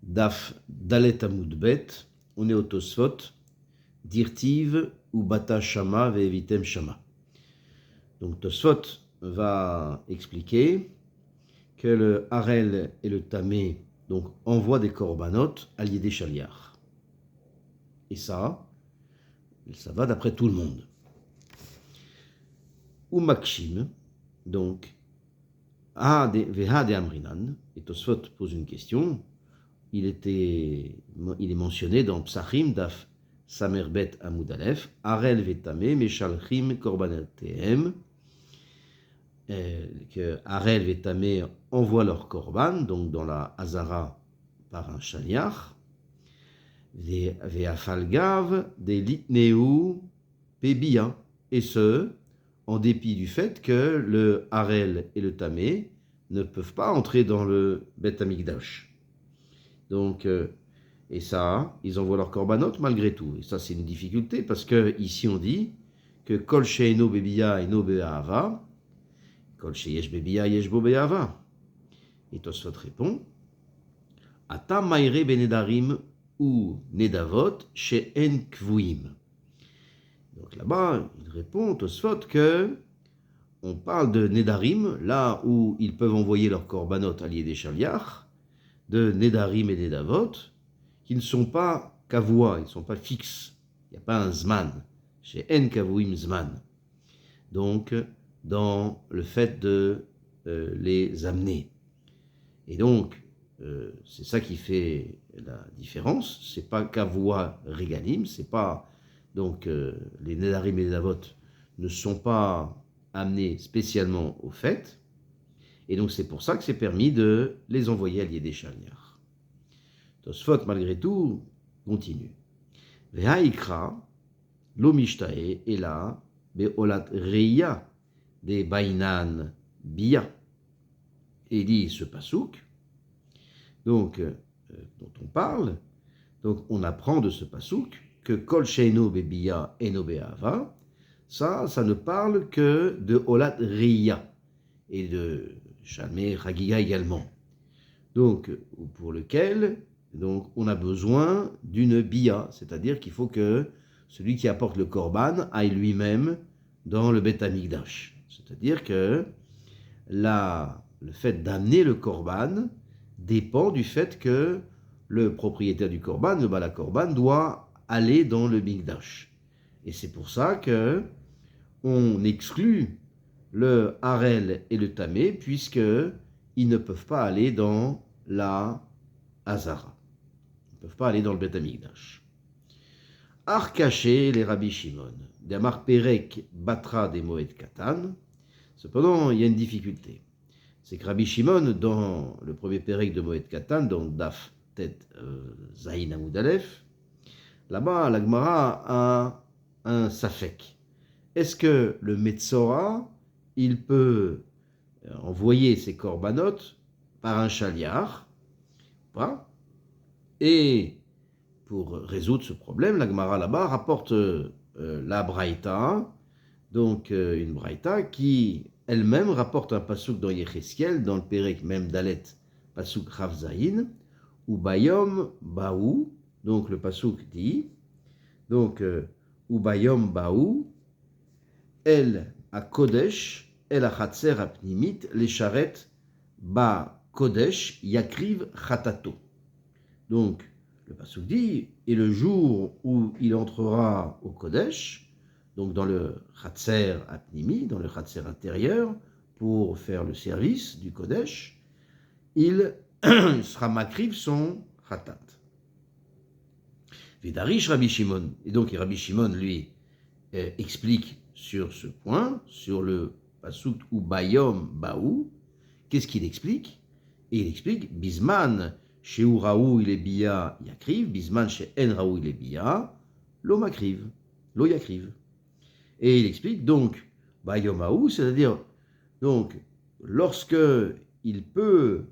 Daf Dalet Amud Bet, on est au Tosfot, Dirtiv ou Bata Shama ve'evitem Shama. Donc Tosfot va expliquer que le Harel et le Tamé donc envoient des korbanot à l'Yédé Shaliach. Et ça va d'après tout le monde. Ou Makshim, donc, Veha de Amrinan, et Tosfot pose une question. Il est mentionné dans Psachim, Daf Samerbet Amud Aleph, Harel Vetame, Meshalchim Korbanetehem, que Harel Vetame envoient leur korban, donc dans la Hazara par un shaliach, Veafalgav, des Litneu, Pebia, et ce, en dépit du fait que le Harel et le Tamé ne peuvent pas entrer dans le Bet Amikdash. Donc, et ça, ils envoient leur korbanot malgré tout. Et ça, c'est une difficulté parce que ici on dit que Kol she'eno bebiya eno be'ahava, Kol she'yesh bebiya yesh bo be'ahava. Et Tosfot répond, Ata ma'ire benedarim ou nedavot she'en kvuim. Donc là-bas, il répond Tosfot que on parle de nedarim, là où ils peuvent envoyer leur korbanot à l'Yédé Shaliach, de nedarim et nedavot, qui ne sont pas kavua, ils ne sont pas fixes. Il n'y a pas un zman. Chez en kavuim zman. Donc, dans le fait de les amener. Et donc, c'est ça qui fait la différence. C'est pas kavua regalim, c'est pas donc les nedarim et nedavot ne sont pas amenés spécialement au fait. Et donc c'est pour ça que c'est permis de les envoyer à l'Yédé Shaliach. Tosfot, malgré tout, continue. Vehaikra, lo mishtae, et là, beolat reya, de bainan bia. Et il dit ce pasouk, donc, dont on parle, donc on apprend de ce pasouk que kol sheino bebia eno be'ava, ça ne parle que de olat reya et de Shalmei Chagiga également. Donc, pour lequel donc, on a besoin d'une bia, c'est-à-dire qu'il faut que celui qui apporte le korban aille lui-même dans le Bet Amikdash. C'est-à-dire que le fait d'amener le korban dépend du fait que le propriétaire du korban, le Bala korban, doit aller dans le Mikdash. Et c'est pour ça que on exclut le Harel et le Tamé, puisqu'ils ne peuvent pas aller dans la Hazara. Ils ne peuvent pas aller dans le Bet Amikdash. Arkaché les Rabbi Shimon, d'Amar Perek Batra des Moed Katan. Cependant, il y a une difficulté. C'est que Rabbi Shimon, dans le premier Perek de Moed Katan, dans Daf Tet Zayin Amud Aleph, là-bas, la Gemara a un safek. Est-ce que le Metzora, il peut envoyer ses korbanot par un shaliach, pas? Et pour résoudre ce problème, la Gemara là-bas rapporte la Braïta, donc une Braïta qui elle-même rapporte un pasouk dans Yecheskel, dans le Perek même Dalet, pasouk Rav Zayin, ou Bayom Baou, donc le pasouk dit, donc ou Bayom Baou, El a Kodesh, El a Chatser apnimit, les charrettes ba Kodesh, Yakriv Chatato. Donc, le pasuk dit, et le jour où il entrera au Kodesh, donc dans le Chatser apnimi, dans le Chatser intérieur, pour faire le service du Kodesh, il sera makriv son Chatat. Vedarish Rabbi Shimon. Et donc, Rabbi Shimon, lui, explique sur ce point, sur le pasuk ou bayom baou, qu'est-ce qu'il explique? Et il explique bisman chez Raou il est bia yakriv, bisman chez en Raou il est bia, lo makriv, lo yakriv. Et il explique donc bayom baou, c'est-à-dire donc lorsque il peut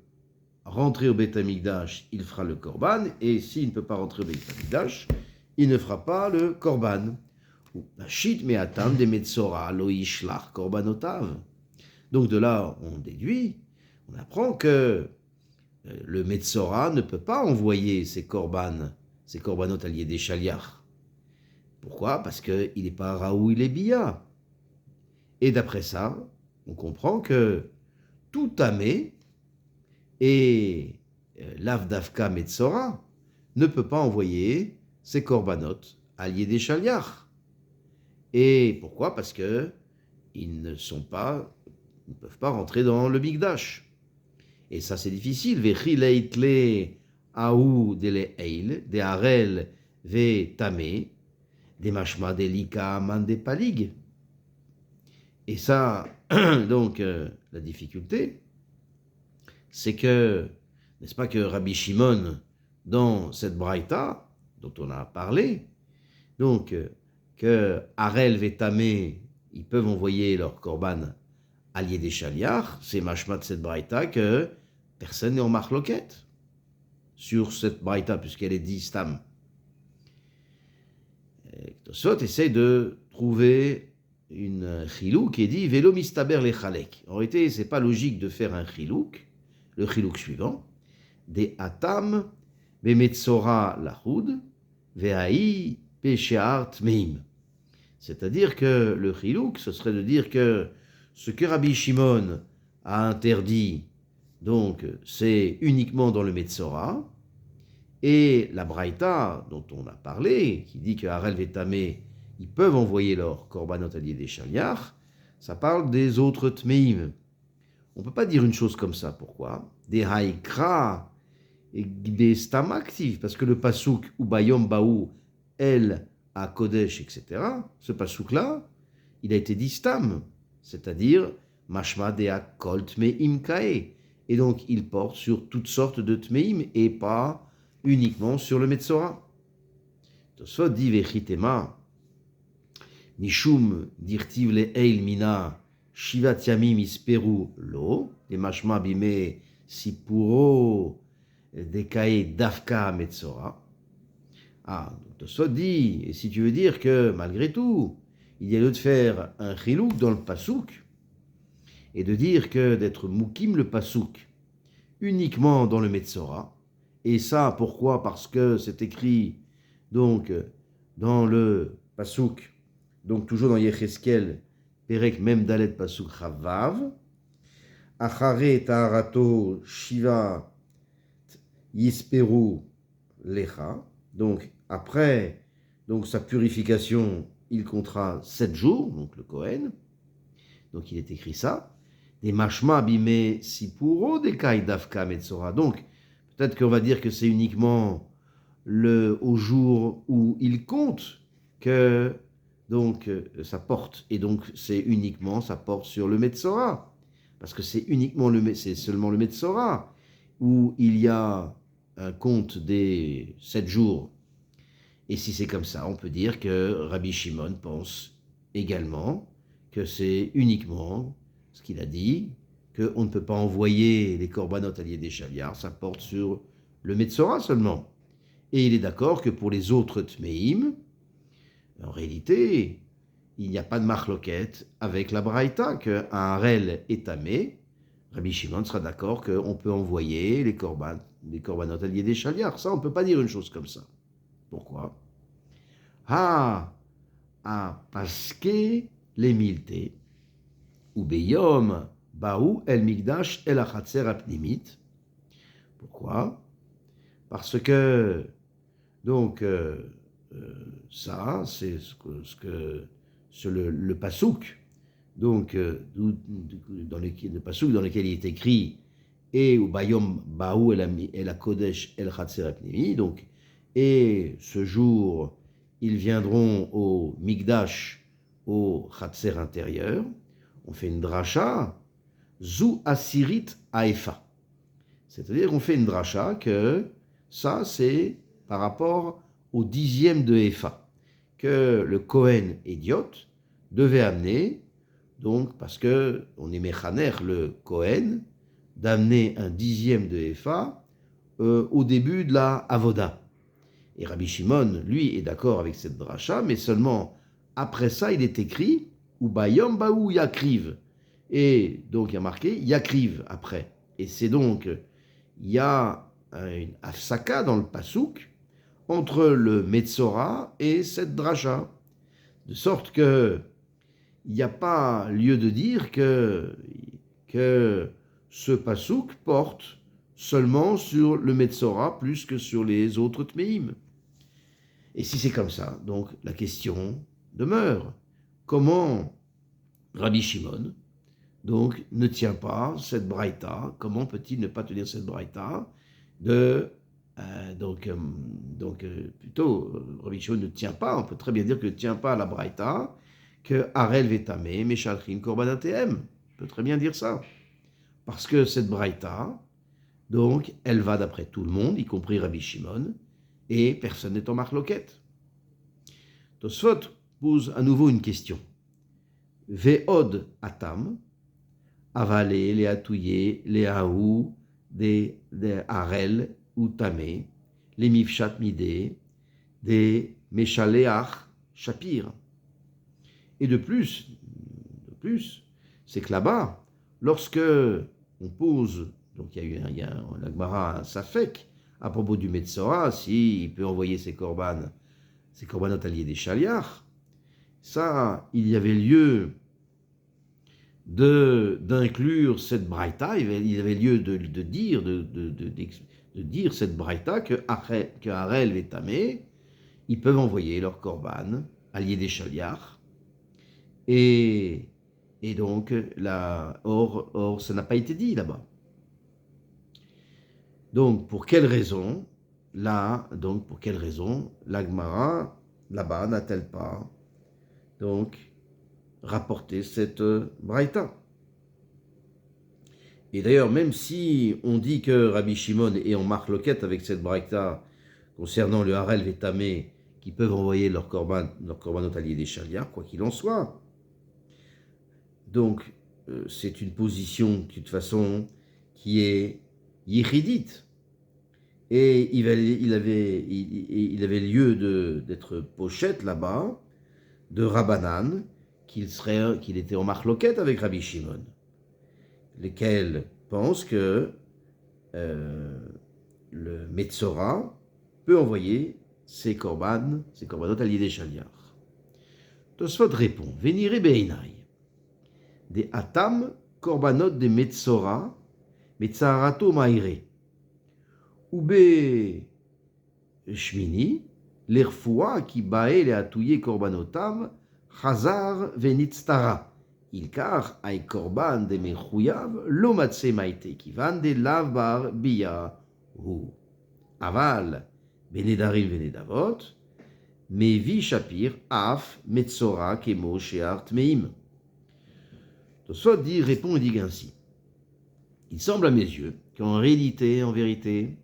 rentrer au Bet Amikdash, il fera le korban, et s'il ne peut pas rentrer au Bet Amikdash, il ne fera pas le korban. Donc de là, on déduit, on apprend que le Metzora ne peut pas envoyer ses korbanot alliés des Shaliach. Pourquoi? Parce qu'il n'est pas Raoui les Bia. Et d'après ça, on comprend que tout tamé et l'Avdavka Metzora ne peut pas envoyer ses korbanot alliés des Shaliach. Et pourquoi? Parce que ils ne peuvent pas rentrer dans le Mikdash. Et ça, c'est difficile. Vechileitle aou dele eil, de harel ve tamé, des mashma delika man de palig. Et ça, donc, la difficulté, c'est que, n'est-ce pas que Rabbi Shimon, dans cette braïta, dont on a parlé, donc, que harel ve tamé, ils peuvent envoyer leur korban allié des Shaliach, c'est mashma de cette braïta que personne n'est en marloquette sur cette braïta, puisqu'elle est dit stam. Tosot essaye de trouver une chilouk qui est dit velo mistaber le chalek. En réalité, c'est pas logique de faire un chilouk, le chilouk suivant, des atam bemetzora lahoud vehaï pesheart meim. C'est-à-dire que le chilouk, ce serait de dire que ce que Rabbi Shimon a interdit, donc, c'est uniquement dans le Metzora, et la Braïta, dont on a parlé, qui dit que Harel Vetamé, ils peuvent envoyer leur korbanot alliés des Shaliach, ça parle des autres Tmeim. On ne peut pas dire une chose comme ça. Pourquoi? Des Haïkra et des Stam actifs, parce que le Pasouk, ou Bayom Baou, El, à Kodesh, etc., ce Pasouk-là, il a été dit Stam, c'est-à-dire Mashma de Kol Tmeim Kae. Et donc, il porte sur toutes sortes de Tmeim et pas uniquement sur le Metzora. Tosfot dit Vechitema, Mishum dirtiv le Eil Mina, Shivat Yamim Isperu Lo, de Mashma Bime Sipuro, de Kae Dafka Metzora. Ah, Tosfot dit, et si tu veux dire que malgré tout, il y a lieu de faire un chilouk dans le Pasouk, et de dire que d'être moukim le pasouk uniquement dans le Metzora, et ça pourquoi? Parce que c'est écrit donc dans le pasouk, donc toujours dans Yecheskel, Perek Mem Dalet Pasouk Chavav, Achare Taharato Shiva Yisperu Lecha, donc après donc sa purification, il comptera 7 jours, donc le Kohen, donc il est écrit ça. Des mashma bime sipuro des kai dafka metzora. Donc, peut-être qu'on va dire que c'est uniquement au jour où il compte que donc ça porte. Et donc, c'est uniquement, ça porte sur le metzora. Parce que c'est seulement le metzora où il y a un compte des 7 jours. Et si c'est comme ça, on peut dire que Rabbi Shimon pense également que c'est uniquement ce qu'il a dit, qu'on ne peut pas envoyer les korbanot alliés des Shaliach, ça porte sur le Metzora seulement. Et il est d'accord que pour les autres Tmeim, en réalité, il n'y a pas de marloquette avec la Braïta, qu'un Harel est tamé. Rabbi Shimon sera d'accord qu'on peut envoyer les korbanot alliés des Shaliach. Ça, on ne peut pas dire une chose comme ça. Pourquoi? Parce que les miltés, ou beyom baou el mikdash el achatzer apnimit. Pourquoi? Parce que donc ça c'est le pasouk, donc dans le pasouk dans lequel il est écrit et ou bayom baou el akodesh el achatzer apnimit. Donc et ce jour ils viendront au mikdash, au chatzer intérieur. On fait une dracha, zou asirit aefa. C'est-à-dire qu'on fait une dracha que ça, c'est par rapport au 10e de Efa, que le Kohen idiot devait amener, donc parce que on est mechaner le Kohen, d'amener un 10e de Efa au début de la Avoda. Et Rabbi Shimon, lui, est d'accord avec cette dracha, mais seulement après ça, il est écrit ou bayom baou yakriv. Et donc il y a marqué yakriv après. Et c'est donc il y a une afsaka dans le pasouk entre le Metzora et cette dracha, de sorte que il n'y a pas lieu de dire que ce pasouk porte seulement sur le Metzora plus que sur les autres Tmeim. Et si c'est comme ça, donc la question demeure. Comment Rabbi Shimon donc ne tient pas cette braïta? Comment peut-il ne pas tenir cette braïta plutôt, Rabbi Shimon ne tient pas, on peut très bien dire que ne tient pas la braïta, que Harel Vetame, Meshalchim Korbanathem. On peut très bien dire ça. Parce que cette braïta, donc, elle va d'après tout le monde, y compris Rabbi Shimon, et personne n'est en marloquette. Tosfot pose à nouveau une question. Ve'od atam, avalé, les atouillé, les haou, des harel ou tamé, les mifshat midé, des meshaleach shapir. Et de plus, c'est que là-bas, lorsque on pose, donc il y a la Gemara un safek à propos du Metzora, s'il peut envoyer ses korbanos alliés des chaliars, ça, il y avait lieu d'inclure cette braïta, il y avait lieu de dire cette braïta que Harel et Tamé, ils peuvent envoyer leurs korban alliés des chaliars. Et donc, or, ça n'a pas été dit là-bas. Donc, pour quelle raison, la Gemara, là-bas, n'a-t-elle pas, donc, rapporté cette braïta? Et d'ailleurs, même si on dit que Rabbi Shimon est en marloquette avec cette braïta concernant le Harel Vetamé, qui peuvent envoyer leur korbanot alliés des chaliars, quoi qu'il en soit, donc, c'est une position, de toute façon, qui est yichidite. Et il avait lieu d'être pochette là-bas, de Rabbanan, qu'il était en marloquette avec Rabbi Shimon, lesquels pensent que le Metzora peut envoyer ses korbanot alliés des chaliars. Tosfot répond, Venire Beinai. Des atam korbanot de Metzora, Metzarato maire. Ube shmini, l'erfoua qui bae le atouye korbanotam, chazar venitztara. Ilkar ay korban de mechouyav, lo matse maite, qui van de lavbar biya hu. Aval, benedarim venedavot, mevi shapir, af, Metzora, kemo, shear, tmeim. Tosfot répond et dit ainsi. Il semble à mes yeux qu'en réalité, en vérité,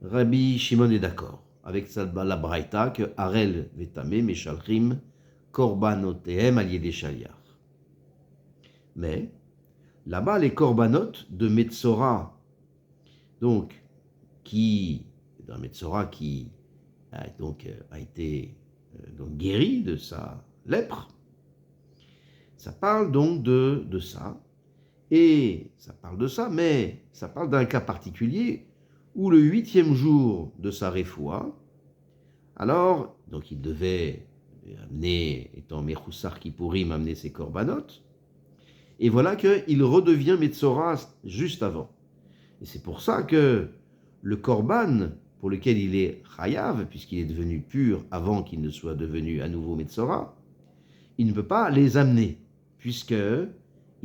Rabbi Shimon est d'accord avec la braïta que Harel Vetame Meshalchim Korbanotehem alliés des chaliars. Mais là-bas, les korbanot de Metzora, donc Metzora qui a été guéri de sa lèpre, ça parle donc de ça. Et ça parle de ça, mais ça parle d'un cas particulier où le 8e jour de sa réfoua, alors, donc il devait amener, étant Mechoussar Kippourim, amener ses korbanot, et voilà qu'il redevient Metzora juste avant. Et c'est pour ça que le korban, pour lequel il est chayav, puisqu'il est devenu pur avant qu'il ne soit devenu à nouveau Metzora, il ne peut pas les amener, puisque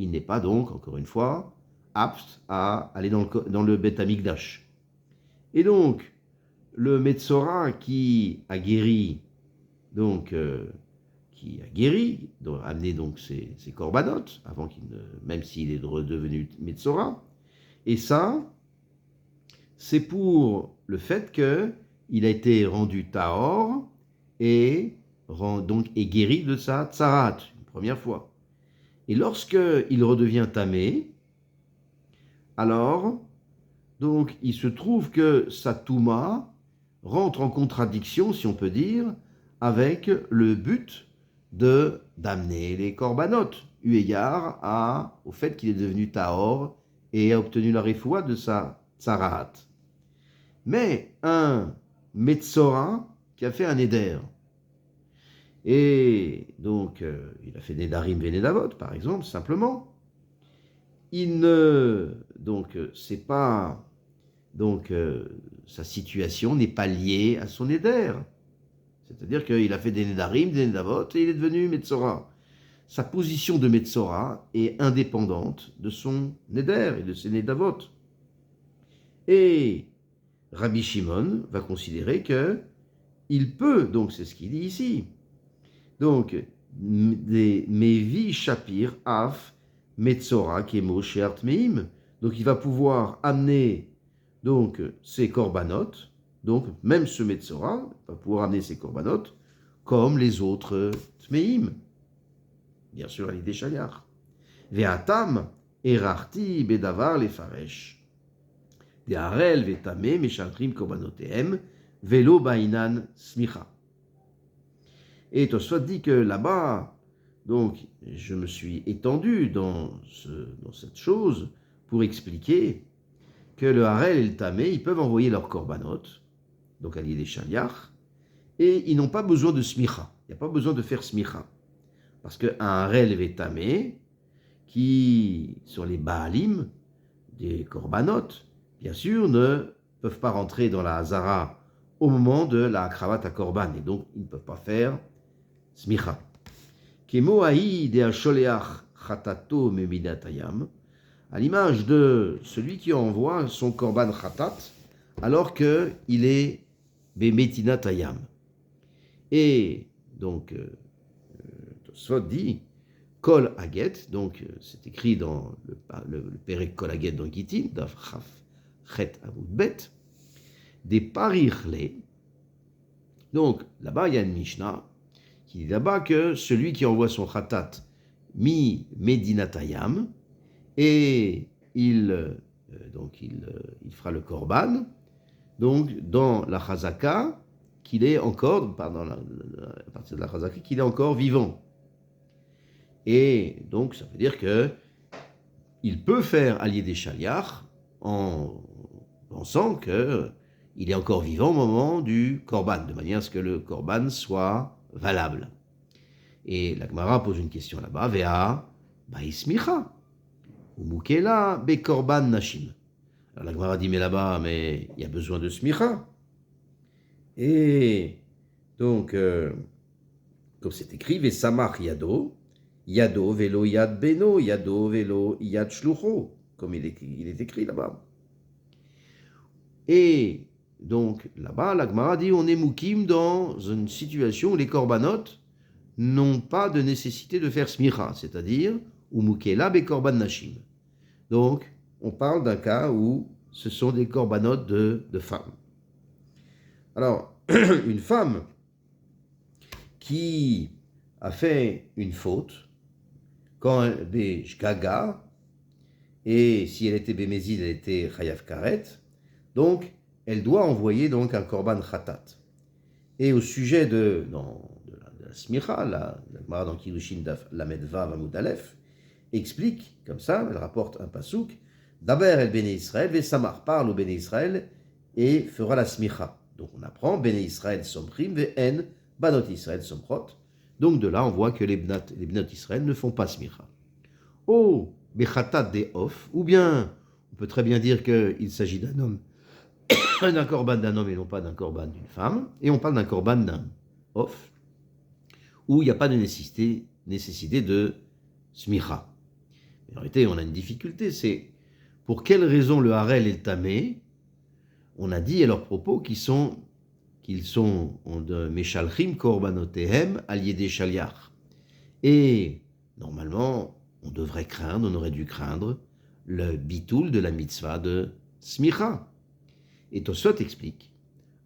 il n'est pas donc, encore une fois, apte à aller dans le Beth Amikdash. Et donc, le Metzora qui a guéri, donc amené donc ses korbanot, même s'il est redevenu Metzora, et ça, c'est pour le fait qu'il a été rendu Tahor et guéri de sa tsarat, une première fois. Et lorsqu'il redevient Tamé, alors, donc, il se trouve que sa Touma rentre en contradiction, si on peut dire, avec le but d'amener les korbanot, eu égard au fait qu'il est devenu Tahor et a obtenu la réfoua de sa tsaraat. Mais un Metzora qui a fait un éder, et donc il a fait Nedarim Venedavot, par exemple, simplement, il ne. Donc, c'est pas. Donc, sa situation n'est pas liée à son éder. C'est-à-dire qu'il a fait des Nedarim, des Nedavot, et il est devenu Metzora. Sa position de Metzora est indépendante de son Neder et de ses Nedavot. Et Rabbi Shimon va considérer que il peut, donc c'est ce qu'il dit ici, donc, des Mevi Shapir Af Metzora Kemo Sheart Meim. Donc, il va pouvoir amener donc ses korbanot, donc même ce Metzora va pouvoir amener ses korbanot comme les autres Tmeim. Bien sûr, l'idée Shaliach. Ve'atam erarti bedavar lefaresh. De'arel ve'tameh meshaltrim korbanotehem velo bainan smicha. Et Tosfot dit que là-bas, donc, je me suis étendu dans cette chose pour expliquer que le Harel et le Tamé, ils peuvent envoyer leurs korbanot, donc à l'idée Shaliach, et ils n'ont pas besoin de smicha. Il n'y a pas besoin de faire smicha. Parce qu'un Harel et le Tamé, qui sont les Baalim des korbanot, bien sûr, ne peuvent pas rentrer dans la Hazara au moment de la Akravat à Korban, et donc ils ne peuvent pas faire smicha. Kemo haï de asholeach chatato meminatayam, à l'image de celui qui envoie son korban chatat alors qu'il est bemetinatayam. Et donc, Tosfot dit kol haget, donc c'est écrit dans le Perek kol haget dans Gitin, daf chaf chet avut bet, des parirle. Donc là-bas il y a une Mishnah qui dit là-bas que celui qui envoie son khatat mi medinatayam, et il fera le korban, donc dans la chazaka, qu'il est encore, pardon, à partir de la chazaka, qu'il est encore vivant. Et donc ça veut dire que il peut faire allier des shaliach en pensant que il est encore vivant au moment du korban, de manière à ce que le korban soit valable. Et la Gemara pose une question là-bas, Vea baismicha, ou mukela be korban nashim. Alors la Gemara dit, mais là-bas, mais il y a besoin de smicha. Et donc, comme c'est écrit, Vesamach yado, yado velo yad beno, yado velo yad shlucho, comme il est écrit là-bas. Et donc, là-bas, la Gemara dit, on est moukim dans une situation où les korbanot n'ont pas de nécessité de faire smicha, c'est-à-dire, ou mukela be korban nashim. Donc, on parle d'un cas où ce sont des korbanot de femmes. Alors, une femme qui a fait une faute, quand elle est shgaga, et si elle était bémézid, elle était chayav karet, donc elle doit envoyer donc un korban khatat. Et au sujet de la smicha, la Gemara dans Kiddushin Lamed Vav Amud Aleph explique comme ça, elle rapporte un pasouk, Daber el Béné Israël, Vesamar parle au Béné Israël et fera la smicha. Donc on apprend Béné Israël somrim, Ve'en Banot Israël somrot. Donc de là on voit que les Bnot Israël ne font pas smicha. Oh, Bechatat de Off, ou bien on peut très bien dire qu'il s'agit d'un homme, d'un korban d'un homme et non pas d'un korban d'une femme, et on parle d'un korban d'un Off, où il n'y a pas de nécessité de smicha. Mais en réalité, on a une difficulté, c'est pour quelle raison le Harel et le Tamé, on a dit à leur propos qu'ils sont de Meshalchim Korbanotehem alliés des Shaliach. Et normalement, on aurait dû craindre le bitoul de la mitzvah de smicha. Et Tosfot explique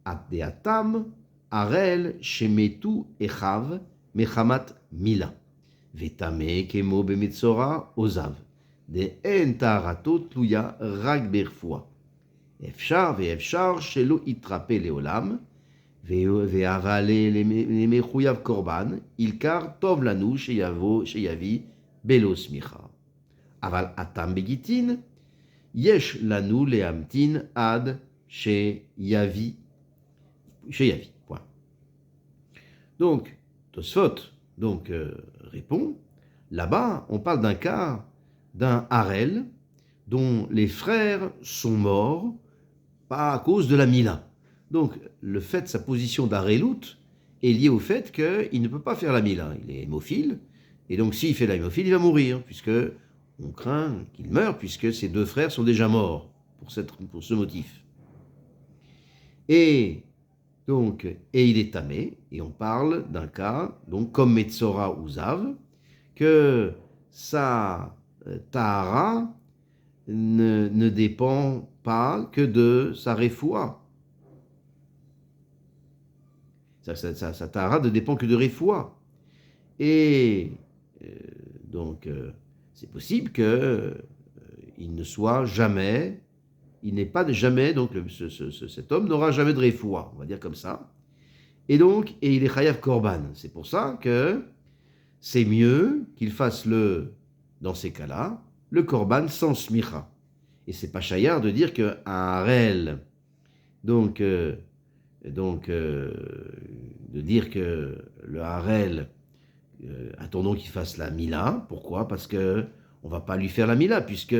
Abdeatam Harel Shemetu Echav Mechamat Mila. Vetame kemo bemitzora ozav. De en tarato tluya rak berfoua. Efshar ve'efshar shelo itrape leolam. Ve'avale lemechuyav korban. Ilkar tov lanu sheyavi belo smicha. Aval atam begitin. Yesh lanu lehamtin ad chez Yavi. Point. Donc, Tosfot répond, là-bas, on parle d'un cas d'un Harel dont les frères sont morts pas à cause de la Mila. Donc, le fait de sa position d'Harelout est lié au fait qu'il ne peut pas faire la Mila. Il est hémophile, et donc s'il fait la hémophile, il va mourir, puisque on craint qu'il meure, puisque ses deux frères sont déjà morts pour ce motif. Et il est tamé, et on parle d'un cas, donc comme Metzora ou Zav, que sa tahara ne dépend pas que de sa refoua. Sa tahara ne dépend que de refoua. Et c'est possible que il ne soit jamais, il n'est pas jamais, donc cet homme n'aura jamais de refoua, on va dire comme ça. Et il est chayav korban. C'est pour ça que c'est mieux qu'il fasse dans ces cas-là, le korban sans smicha. Et c'est pas chayar de dire qu'un harel, de dire que le harel, attendons qu'il fasse la mila. Pourquoi? Parce que on va pas lui faire la mila, puisque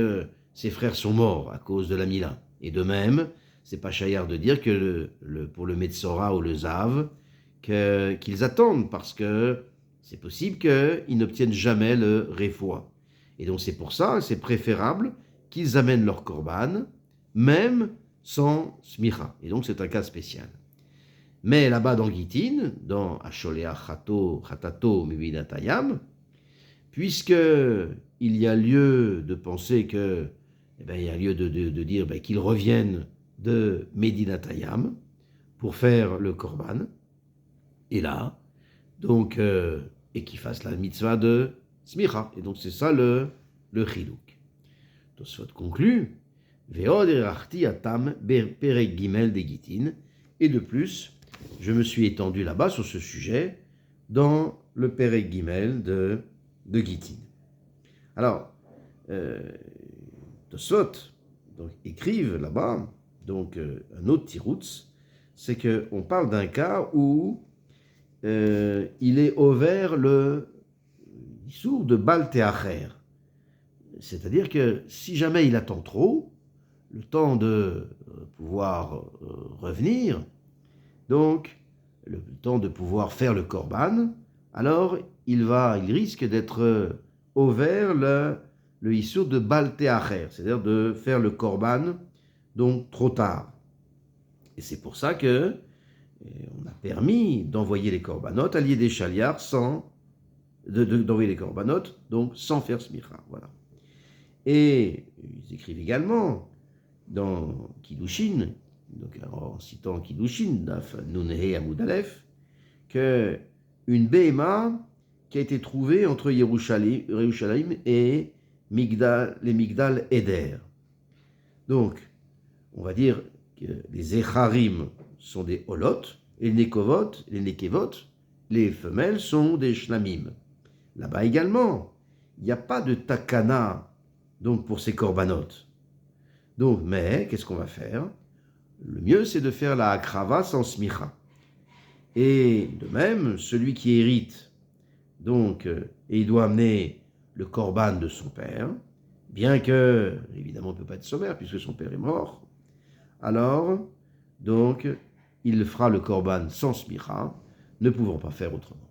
ses frères sont morts à cause de la mila. Et de même, c'est pas chayar de dire que pour le Metzora ou le Zav, qu'ils attendent, parce que c'est possible qu'ils n'obtiennent jamais le refoua. Et donc c'est pour ça, c'est préférable qu'ils amènent leur korban, même sans smicha. Et donc c'est un cas spécial. Mais là-bas dans Gittin, dans Asholea Chatato Mivinatayam, puisque il y a lieu de penser que, il y a lieu de dire qu'ils reviennent de Medinatayam pour faire le korban, et là, et qu'ils fassent la mitzvah de smicha. Et donc c'est ça le chiluk. Tosfot conclut, Ve'od erachti atam perek gimel de Gittin, et de plus, je me suis étendu là-bas sur ce sujet dans le perek gimel de Gittin. Alors, Tosfot écrivent là-bas, un autre tiroutz, c'est qu'on parle d'un cas où il est ouvert le issour de Bal Teacher. C'est-à-dire que si jamais il attend trop, le temps de pouvoir revenir, donc le temps de pouvoir faire le korban, alors il risque d'être ouvert le issour de Bal Teacher, c'est-à-dire de faire le korban donc trop tard. Et c'est pour ça que on a permis d'envoyer les korbanot à lier des chaliards d'envoyer les korbanot, donc sans faire smicha. Voilà. Et ils écrivent également dans Kiddushin, donc en citant Kiddushin, Daf Nunhe Amud Aleph, que une béhéma qui a été trouvée entre Yerushalayim et les Migdal Eder. Donc, on va dire que les Echarim sont des holot, et les nekevot, les femelles sont des shlamim. Là-bas également, il n'y a pas de takana donc pour ces korbanot. Donc, mais qu'est-ce qu'on va faire? Le mieux, c'est de faire la akrava sans smicha. Et de même, celui qui hérite, et il doit amener le korban de son père, bien que, évidemment, il ne peut pas être sommaire puisque son père est mort. Alors, il fera le korban sans smicha, ne pouvant pas faire autrement.